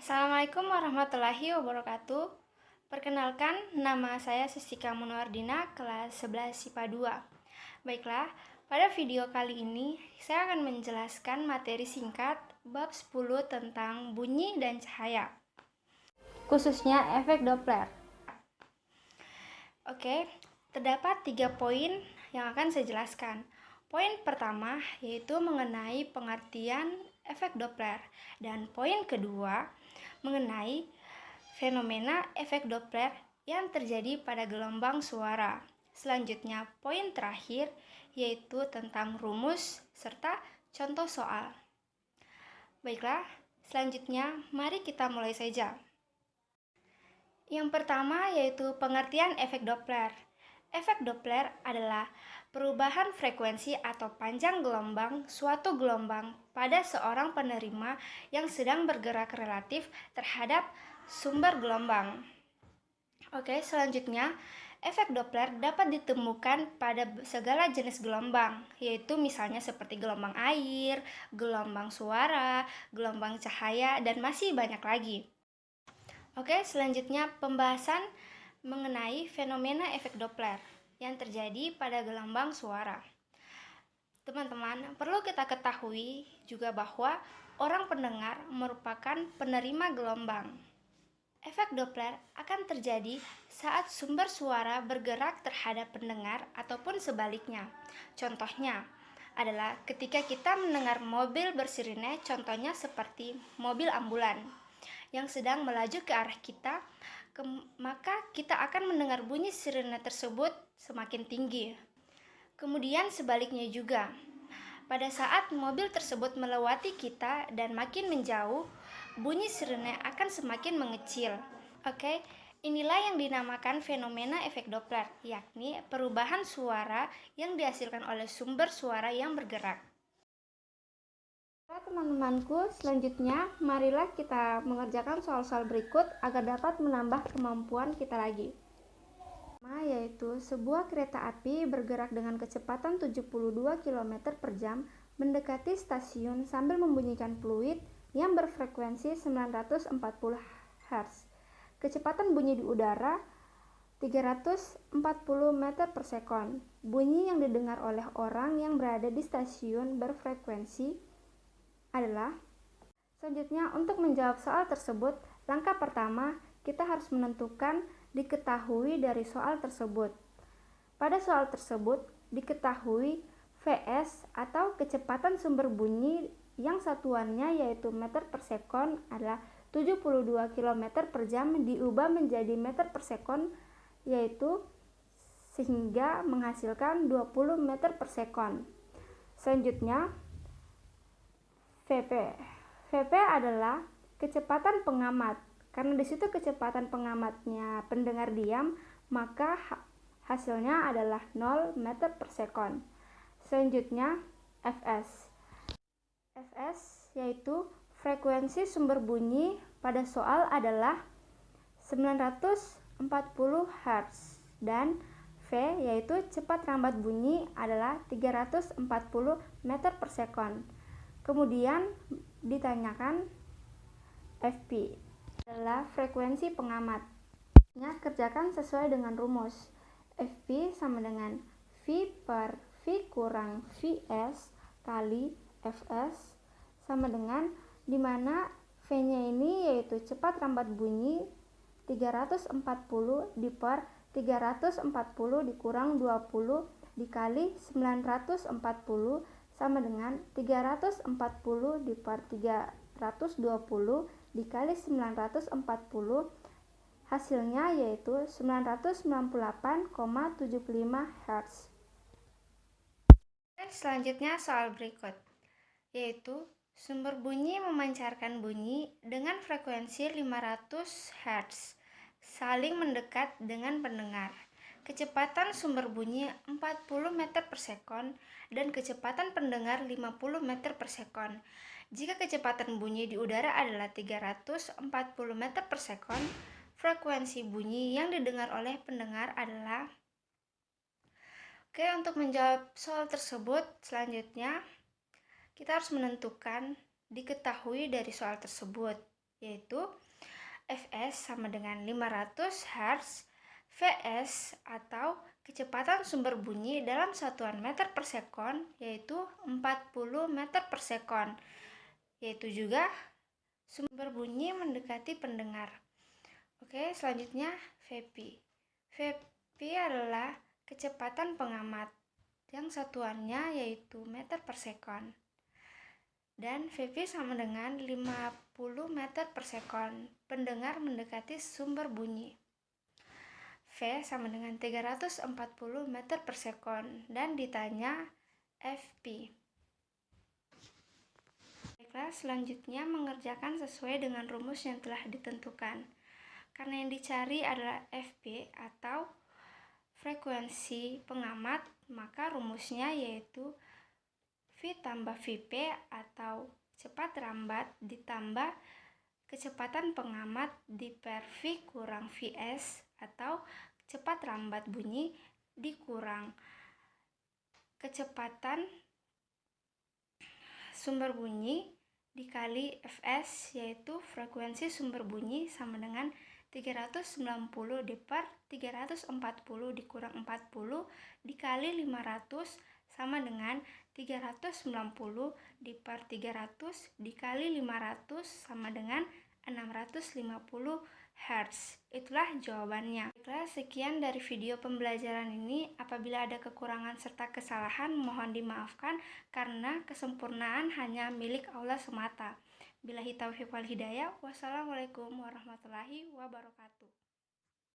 Assalamualaikum warahmatullahi wabarakatuh. Perkenalkan, nama saya Sistika Munawardina, kelas 11 IPA 2. Baiklah, pada video kali ini saya akan menjelaskan materi singkat bab 10 tentang bunyi dan cahaya, khususnya efek Doppler. Oke, terdapat 3 poin yang akan saya jelaskan. Poin pertama yaitu mengenai pengertian efek Doppler, dan poin kedua mengenai fenomena efek Doppler yang terjadi pada gelombang suara. Selanjutnya, poin terakhir yaitu tentang rumus serta contoh soal. Baiklah, selanjutnya mari kita mulai saja. Yang pertama yaitu pengertian efek Doppler. Efek Doppler adalah perubahan frekuensi atau panjang gelombang suatu gelombang pada seorang penerima yang sedang bergerak relatif terhadap sumber gelombang. Oke, selanjutnya, efek Doppler dapat ditemukan pada segala jenis gelombang, yaitu misalnya seperti gelombang air, gelombang suara, gelombang cahaya, dan masih banyak lagi. Oke, selanjutnya pembahasan mengenai fenomena efek Doppler yang terjadi pada gelombang suara. Teman-teman, perlu kita ketahui juga bahwa orang pendengar merupakan penerima gelombang. Efek Doppler akan terjadi saat sumber suara bergerak terhadap pendengar ataupun sebaliknya. Contohnya adalah ketika kita mendengar mobil bersirine, contohnya seperti mobil ambulan yang sedang melaju ke arah kita, maka kita akan mendengar bunyi sirine tersebut semakin tinggi. Kemudian sebaliknya juga, pada saat mobil tersebut melewati kita dan makin menjauh, bunyi sirine akan semakin mengecil. Oke, inilah yang dinamakan fenomena efek Doppler, yakni perubahan suara yang dihasilkan oleh sumber suara yang bergerak. Teman-temanku, selanjutnya marilah kita mengerjakan soal-soal berikut agar dapat menambah kemampuan kita lagi. Yaitu sebuah kereta api bergerak dengan kecepatan 72 km per jam mendekati stasiun sambil membunyikan fluid yang berfrekuensi 940 Hz. Kecepatan bunyi di udara 340 meter per sekon. Bunyi yang didengar oleh orang yang berada di stasiun berfrekuensi adalah. Selanjutnya, untuk menjawab soal tersebut, langkah pertama kita harus menentukan diketahui dari soal tersebut. Pada soal tersebut diketahui Vs atau kecepatan sumber bunyi yang satuannya yaitu meter per sekon adalah 72 km per jam diubah menjadi meter per sekon, yaitu sehingga menghasilkan 20 meter per sekon. Selanjutnya, Vp adalah kecepatan pengamat. Karena di situ kecepatan pengamatnya pendengar diam, maka hasilnya adalah 0 meter per sekon. Selanjutnya, Fs. Fs yaitu frekuensi sumber bunyi pada soal adalah 940 Hz dan V yaitu cepat rambat bunyi adalah 340 meter per sekon. Kemudian ditanyakan Fp adalah frekuensi pengamat. Kerjakan sesuai dengan rumus. Fp sama dengan V per V kurang Vs kali Fs sama dengan dimana V-nya ini yaitu cepat rambat bunyi 340 di per 340 dikurang 20 dikali 940 sama dengan 340 di per 320 dikali 940, hasilnya yaitu 998,75 Hz. Selanjutnya soal berikut, yaitu sumber bunyi memancarkan bunyi dengan frekuensi 500 Hz saling mendekat dengan pendengar. Kecepatan sumber bunyi 40 meter per sekon dan kecepatan pendengar 50 meter per sekon. Jika kecepatan bunyi di udara adalah 340 meter per sekon, frekuensi bunyi yang didengar oleh pendengar adalah. Oke, untuk menjawab soal tersebut, selanjutnya kita harus menentukan diketahui dari soal tersebut, yaitu Fs sama dengan 500 Hz Vs atau kecepatan sumber bunyi dalam satuan meter per sekon yaitu 40 meter per sekon, yaitu juga sumber bunyi mendekati pendengar. Oke, selanjutnya Vp. Vp adalah kecepatan pengamat yang satuannya yaitu meter per sekon. Dan Vp sama dengan 50 meter per sekon. Pendengar mendekati sumber bunyi. V sama dengan 340 meter per sekon. Dan ditanya Fp. Baiklah, selanjutnya mengerjakan sesuai dengan rumus yang telah ditentukan. Karena yang dicari adalah Fp atau frekuensi pengamat, maka rumusnya yaitu V tambah Vp atau cepat rambat ditambah kecepatan pengamat per V kurang Vs atau cepat rambat bunyi dikurang kecepatan sumber bunyi dikali Fs, yaitu frekuensi sumber bunyi sama dengan 390 per 340 dikurang 40 dikali 500 sama dengan 390 per 300 dikali 500 sama dengan 650 Hz. Itulah jawabannya. Baiklah, sekian dari video pembelajaran ini. Apabila ada kekurangan serta kesalahan, mohon dimaafkan karena kesempurnaan hanya milik Allah semata. Billahi taufiq wal hidayah. Wassalamualaikum warahmatullahi wabarakatuh.